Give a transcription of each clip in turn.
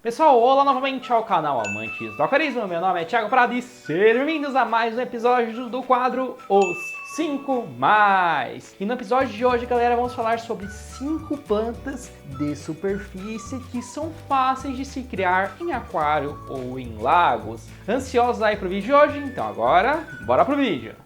Pessoal, olá novamente ao canal Amantes do Aquarismo, meu nome é Thiago Prado e sejam bem-vindos a mais um episódio do quadro Os 5 Mais. E no episódio de hoje, galera, vamos falar sobre 5 plantas de superfície que são fáceis de se criar em aquário ou em lagos. Ansiosos aí pro vídeo de hoje? Então agora, bora pro vídeo!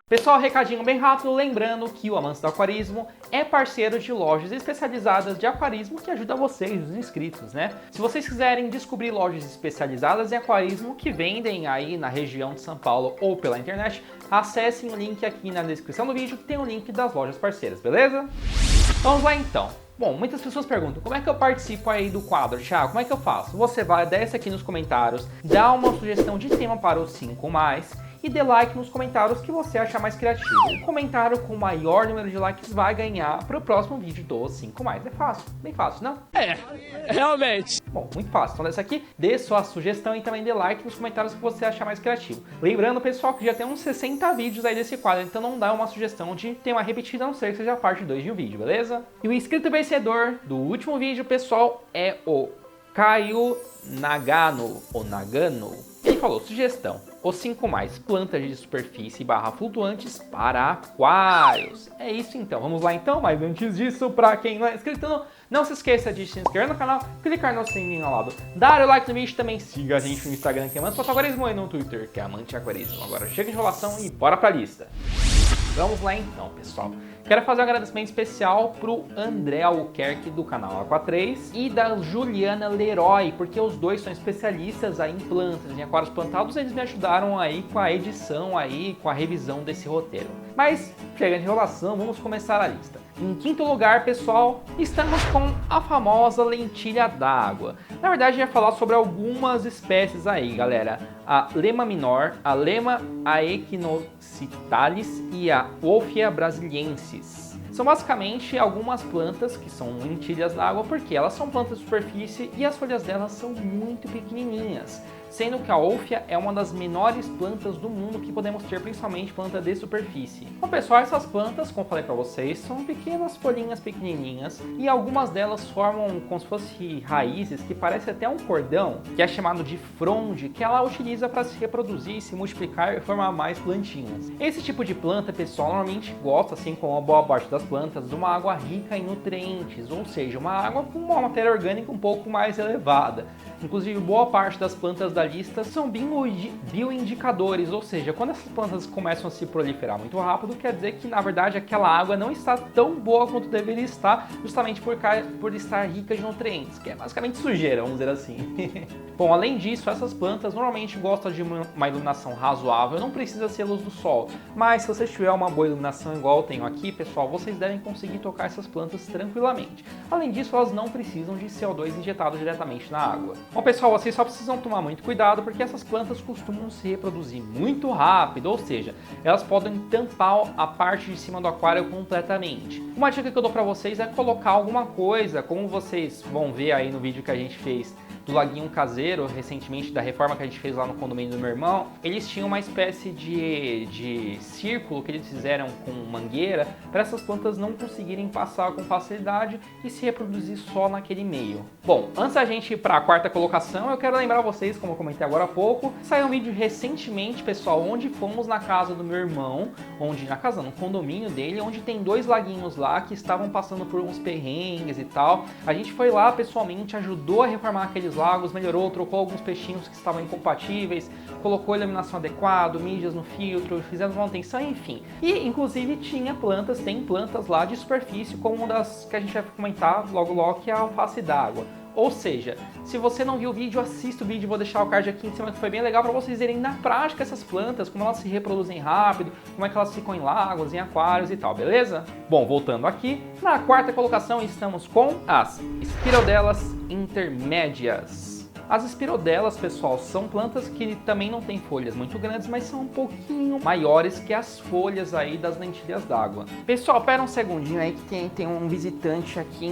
Pessoal, recadinho bem rápido, lembrando que o Amantes do Aquarismo é parceiro de lojas especializadas de aquarismo que ajuda vocês, os inscritos, né? Se vocês quiserem descobrir lojas especializadas em aquarismo que vendem aí na região de São Paulo ou pela internet, acessem o link aqui na descrição do vídeo que tem o link das lojas parceiras, beleza? Vamos lá então. Bom, muitas pessoas perguntam, como é que eu participo aí do quadro, Thiago? Como é que eu faço? Você vai, desce aqui nos comentários, dá uma sugestão de tema para os 5 mais e dê like nos comentários que você achar mais criativo. O comentário com o maior número de likes vai ganhar para o próximo vídeo dos 5 mais. É fácil, bem fácil, não? É, realmente. Bom, muito fácil. Então desse aqui, dê sua sugestão e também dê like nos comentários que você achar mais criativo. Lembrando, pessoal, que já tem uns 60 vídeos aí desse quadro, então não dá uma sugestão de ter uma repetida, a não ser que seja a parte 2 de um vídeo, beleza? E o inscrito vencedor do último vídeo, pessoal, é o Caio Nagano, ou Nagano. Ele falou, sugestão, os 5 mais, plantas de superfície barra flutuantes para aquários. É isso então, vamos lá então, mas antes disso, para quem não é inscrito, não se esqueça de se inscrever no canal, clicar no sininho ao lado, dar o like no vídeo, também siga a gente no Instagram que é Amantes do Aquarismo e no Twitter que é Amante Aquarismo. Agora chega de enrolação e bora pra lista. Vamos lá então, pessoal. Quero fazer um agradecimento especial pro André Albuquerque do canal Aqua 3 e da Juliana Leroy, porque os dois são especialistas aí em plantas, em aquários plantados, eles me ajudaram aí com a edição aí, com a revisão desse roteiro. Mas, chega de enrolação, vamos começar a lista. Em quinto lugar, pessoal, estamos com a famosa lentilha d'água. Na verdade, eu ia falar sobre algumas espécies aí, galera. A Lema minor, a Lema aequinocitalis e a Wolffia brasiliensis. São basicamente algumas plantas que são lentilhas d'água porque elas são plantas de superfície e as folhas delas são muito pequenininhas. Sendo que a Wolffia é uma das menores plantas do mundo que podemos ter, principalmente planta de superfície. Bom, pessoal, essas plantas, como eu falei para vocês, são pequenas folhinhas pequenininhas e algumas delas formam como se fossem raízes que parecem até um cordão, que é chamado de fronde, que ela utiliza para se reproduzir, se multiplicar e formar mais plantinhas. Esse tipo de planta, pessoal, normalmente gosta, assim como a boa parte das plantas, de uma água rica em nutrientes, ou seja, uma água com uma matéria orgânica um pouco mais elevada. Inclusive, boa parte das plantas da lista são bioindicadores, ou seja, quando essas plantas começam a se proliferar muito rápido, quer dizer que, na verdade, aquela água não está tão boa quanto deveria estar, justamente por estar rica de nutrientes, que é basicamente sujeira, vamos dizer assim. Bom, além disso, essas plantas normalmente gostam de uma iluminação razoável, não precisa ser luz do sol, mas se você tiver uma boa iluminação igual eu tenho aqui, pessoal, vocês devem conseguir tocar essas plantas tranquilamente. Além disso, elas não precisam de CO2 injetado diretamente na água. Bom, pessoal, vocês só precisam tomar muito cuidado porque essas plantas costumam se reproduzir muito rápido, ou seja, elas podem tampar a parte de cima do aquário completamente. Uma dica que eu dou para vocês é colocar alguma coisa, como vocês vão ver aí no vídeo que a gente fez do laguinho caseiro, recentemente, da reforma que a gente fez lá no condomínio do meu irmão, eles tinham uma espécie de círculo que eles fizeram com mangueira para essas plantas não conseguirem passar com facilidade e se reproduzir só naquele meio. Bom, antes da gente ir para a quarta colocação, eu quero lembrar vocês, como eu comentei agora há pouco, saiu um vídeo recentemente, pessoal, onde fomos na casa do meu irmão, no condomínio dele, onde tem 2 laguinhos lá que estavam passando por uns perrengues e tal. A gente foi lá pessoalmente, ajudou a reformar aqueles lagos, melhorou, trocou alguns peixinhos que estavam incompatíveis, colocou iluminação adequada, mídias no filtro, fizemos manutenção, enfim. E inclusive tem plantas lá de superfície, como uma das que a gente vai comentar logo logo, que é a alface d'água. Ou seja, se você não viu o vídeo, assista o vídeo, vou deixar o card aqui em cima que foi bem legal para vocês verem na prática essas plantas, como elas se reproduzem rápido, como é que elas ficam em lagos, em aquários e tal, beleza? Bom, voltando aqui, na quarta colocação estamos com as Spirodelas intermédias. As espirodelas, pessoal, são plantas que também não têm folhas muito grandes, mas são um pouquinho maiores que as folhas aí das lentilhas d'água. Pessoal, pera um segundinho aí que tem um visitante aqui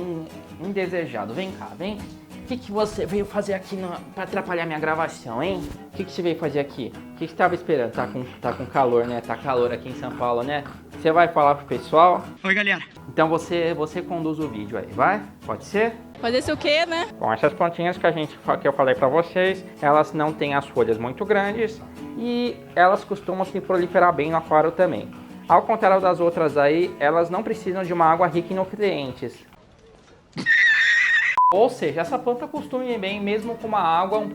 indesejado. Vem cá, vem. O que você veio fazer aqui pra atrapalhar minha gravação, hein? O que você veio fazer aqui? O que você tava esperando? Tá com calor, né? Tá calor aqui em São Paulo, né? Você vai falar pro pessoal? Oi, galera. Então você conduz o vídeo aí, vai? Pode ser? Fazer isso o quê, né? Bom, essas plantinhas que eu falei pra vocês, elas não têm as folhas muito grandes e elas costumam se proliferar bem no aquário também. Ao contrário das outras aí, elas não precisam de uma água rica em nutrientes. Ou seja, essa planta costuma ir bem mesmo com uma água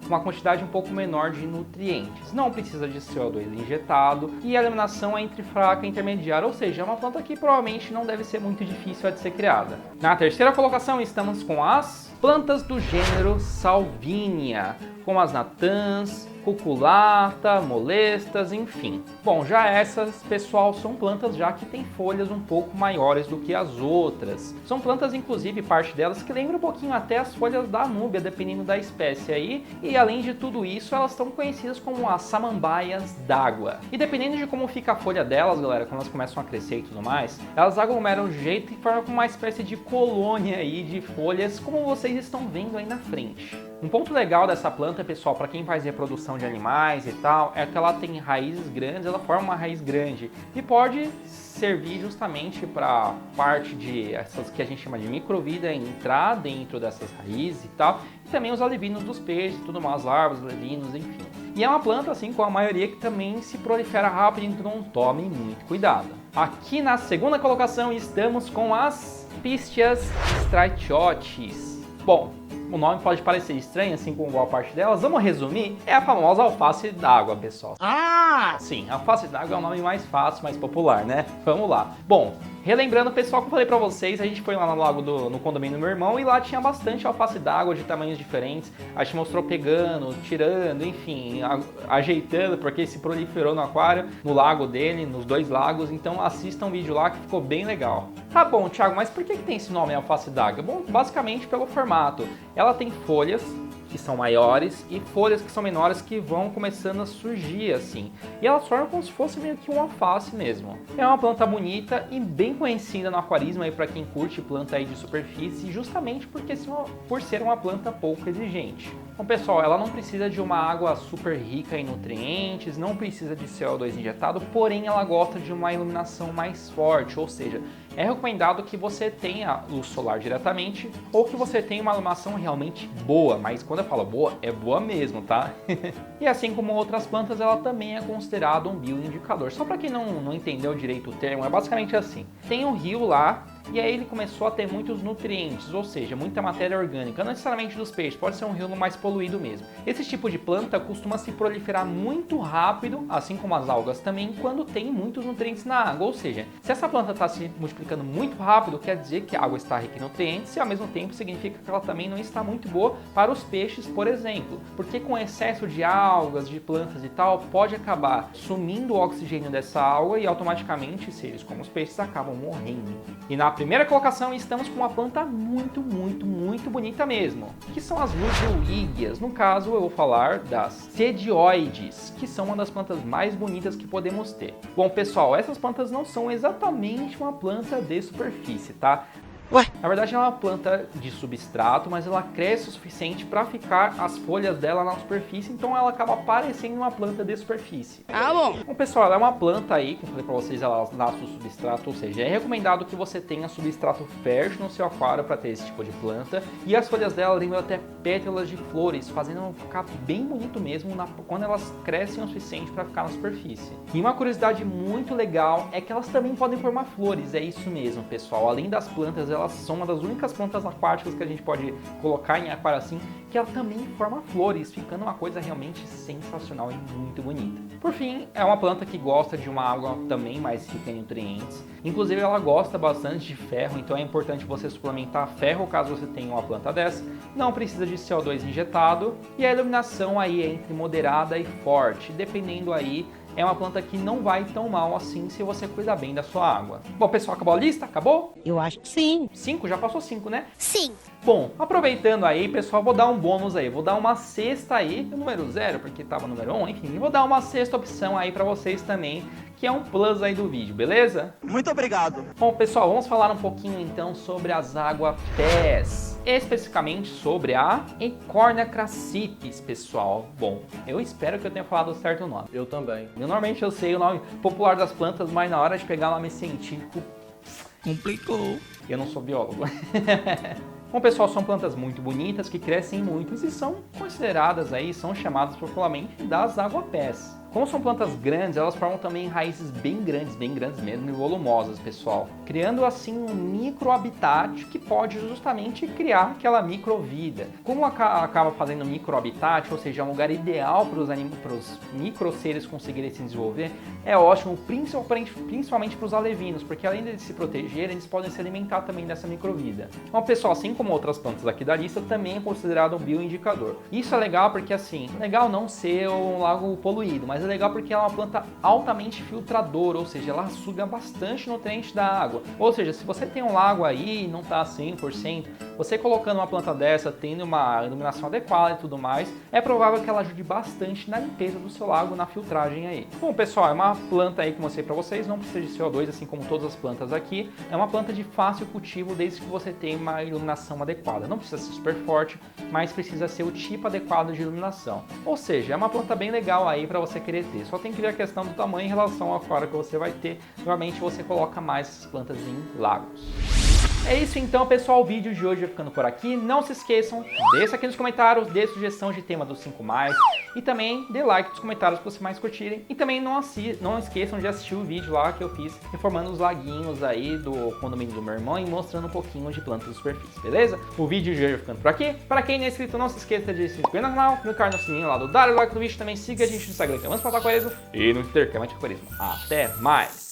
uma quantidade um pouco menor de nutrientes. Não precisa de CO2 injetado e a eliminação é entre fraca e intermediária, ou seja, é uma planta que provavelmente não deve ser muito difícil de ser criada. Na terceira colocação estamos com as plantas do gênero Salvinia, como as natãs, cuculata, molestas, enfim. Bom, já essas, pessoal, são plantas já que têm folhas um pouco maiores do que as outras. São plantas, inclusive, parte delas que lembra um pouquinho até as folhas da anúbia, dependendo da espécie aí. E além de tudo isso, elas estão conhecidas como as samambaias d'água. E dependendo de como fica a folha delas, galera, quando elas começam a crescer e tudo mais, elas aglomeram de jeito e formam uma espécie de colônia aí de folhas, como vocês estão vendo aí na frente. Um ponto legal dessa planta, pessoal, para quem faz reprodução de animais e tal, é que ela tem raízes grandes, ela forma uma raiz grande e pode servir justamente para parte de essas que a gente chama de microvida entrar dentro dessas raízes e tal, e também os alevinos dos peixes, tudo mais, larvas, alevinos, enfim. E é uma planta, assim como a maioria, que também se prolifera rápido, então tomem muito cuidado. Aqui na segunda colocação estamos com as Pistias stratiótis. Bom, o nome pode parecer estranho, assim como boa parte delas. Vamos resumir? É a famosa alface d'água, pessoal. Ah! Sim, alface d'água é o nome mais fácil, mais popular, né? Vamos lá. Bom, relembrando, pessoal, que eu falei pra vocês, a gente foi lá no lago no condomínio do meu irmão e lá tinha bastante alface d'água de tamanhos diferentes. A gente mostrou pegando, tirando, enfim, ajeitando, porque se proliferou no aquário, no lago dele, nos dois lagos. Então assistam um vídeo lá que ficou bem legal. Tá bom, Thiago, mas por que tem esse nome, alface d'água? Bom, basicamente pelo formato. Ela tem folhas que são maiores e folhas que são menores que vão começando a surgir assim. E elas formam como se fosse meio que uma alface mesmo. É uma planta bonita e bem conhecida no aquarismo aí para quem curte planta aí de superfície, justamente por ser uma planta pouco exigente. Então, pessoal, ela não precisa de uma água super rica em nutrientes, não precisa de CO2 injetado, porém ela gosta de uma iluminação mais forte, ou seja, é recomendado que você tenha luz solar diretamente ou que você tenha uma iluminação realmente boa, mas quando eu falo boa, é boa mesmo, tá? E assim como outras plantas, ela também é considerada um bioindicador. Só para quem não entendeu direito o termo, é basicamente assim. Tem um rio lá, e aí ele começou a ter muitos nutrientes, ou seja, muita matéria orgânica, não necessariamente dos peixes, pode ser um rio mais poluído mesmo. Esse tipo de planta costuma se proliferar muito rápido, assim como as algas também, quando tem muitos nutrientes na água, ou seja, se essa planta está se multiplicando muito rápido, quer dizer que a água está rica em nutrientes e ao mesmo tempo significa que ela também não está muito boa para os peixes, por exemplo, porque com excesso de algas, de plantas e tal, pode acabar sumindo o oxigênio dessa água e automaticamente seres como os peixes acabam morrendo. E na primeira colocação estamos com uma planta muito bonita mesmo, que são as lusioídeas. No caso eu vou falar das cedioides, que são uma das plantas mais bonitas que podemos ter. Bom, pessoal, essas plantas não são exatamente uma planta de superfície, tá? Ué? Na verdade, ela é uma planta de substrato, mas ela cresce o suficiente para ficar as folhas dela na superfície, então ela acaba parecendo uma planta de superfície. Ah, bom. Bom, pessoal, ela é uma planta aí, como eu falei para vocês, ela nasce o substrato, ou seja, é recomendado que você tenha substrato fértil no seu aquário para ter esse tipo de planta, e as folhas dela lembram até pétalas de flores, fazendo ela ficar bem bonito mesmo quando elas crescem o suficiente para ficar na superfície. E uma curiosidade muito legal é que elas também podem formar flores, é isso mesmo, pessoal. Além das plantas, elas são uma das únicas plantas aquáticas que a gente pode colocar em aquário assim, que ela também forma flores, ficando uma coisa realmente sensacional e muito bonita. Por fim, é uma planta que gosta de uma água também mais rica em nutrientes. Inclusive, ela gosta bastante de ferro, então é importante você suplementar ferro caso você tenha uma planta dessa. Não precisa de CO2 injetado e a iluminação aí é entre moderada e forte, dependendo aí. É uma planta que não vai tão mal assim se você cuidar bem da sua água. Bom, pessoal, acabou a lista? Acabou? Eu acho que sim. 5? Já passou 5, né? Sim. Bom, aproveitando aí, pessoal, vou dar um bônus aí, vou dar uma sexta aí, o número 0, porque tava número 1, enfim, vou dar uma sexta opção aí pra vocês também, que é um plus aí do vídeo, beleza? Muito obrigado. Bom, pessoal, vamos falar um pouquinho então sobre as água-pés, especificamente sobre a Eichhornia crassites, pessoal. Bom, eu espero que eu tenha falado certo o nome. Eu também. Normalmente eu sei o nome popular das plantas, mas na hora de pegar o nome científico, Complicou. eu não sou biólogo. Bom, pessoal, são plantas muito bonitas que crescem muito e são consideradas aí, são chamadas popularmente das água-pés. Como são plantas grandes, elas formam também raízes bem grandes mesmo e volumosas, pessoal, criando assim um microhabitat que pode justamente criar aquela microvida. Como acaba fazendo microhabitat, ou seja, um lugar ideal para os microseres conseguirem se desenvolver, é ótimo, principalmente para os alevinos, porque além de se protegerem, eles podem se alimentar também dessa microvida. Então, pessoal, assim como outras plantas aqui da lista, também é considerado um bioindicador. Isso é legal porque, assim, legal não ser um lago poluído, mas é legal porque ela é uma planta altamente filtradora, ou seja, ela suga bastante nutriente da água. Ou seja, se você tem um lago aí e não está 100%, você colocando uma planta dessa, tendo uma iluminação adequada e tudo mais, é provável que ela ajude bastante na limpeza do seu lago, na filtragem aí. Bom, pessoal, é uma planta aí que eu mostrei para vocês, não precisa de CO2, assim como todas as plantas aqui. É uma planta de fácil cultivo desde que você tenha uma iluminação adequada. Não precisa ser super forte, mas precisa ser o tipo adequado de iluminação. Ou seja, é uma planta bem legal aí para você querer ter. Só tem que ver a questão do tamanho em relação ao aquário que você vai ter. Normalmente você coloca mais essas plantas em lagos. É isso então, pessoal, o vídeo de hoje vai ficando por aqui. Não se esqueçam, deixa aqui nos comentários, dê sugestão de tema dos 5+, e também dê like nos comentários que vocês mais curtirem. E também não esqueçam de assistir o vídeo lá que eu fiz, informando os laguinhos aí do condomínio do meu irmão e mostrando um pouquinho de plantas de superfície, beleza? O vídeo de hoje vai ficando por aqui. Para quem não é inscrito, não se esqueça de se inscrever no canal, clicar no sininho lá do dar like no vídeo, também siga a gente no Instagram, que é Vamos Falar Aquarismo, e no Twitter, que é Aquarismo. Até mais!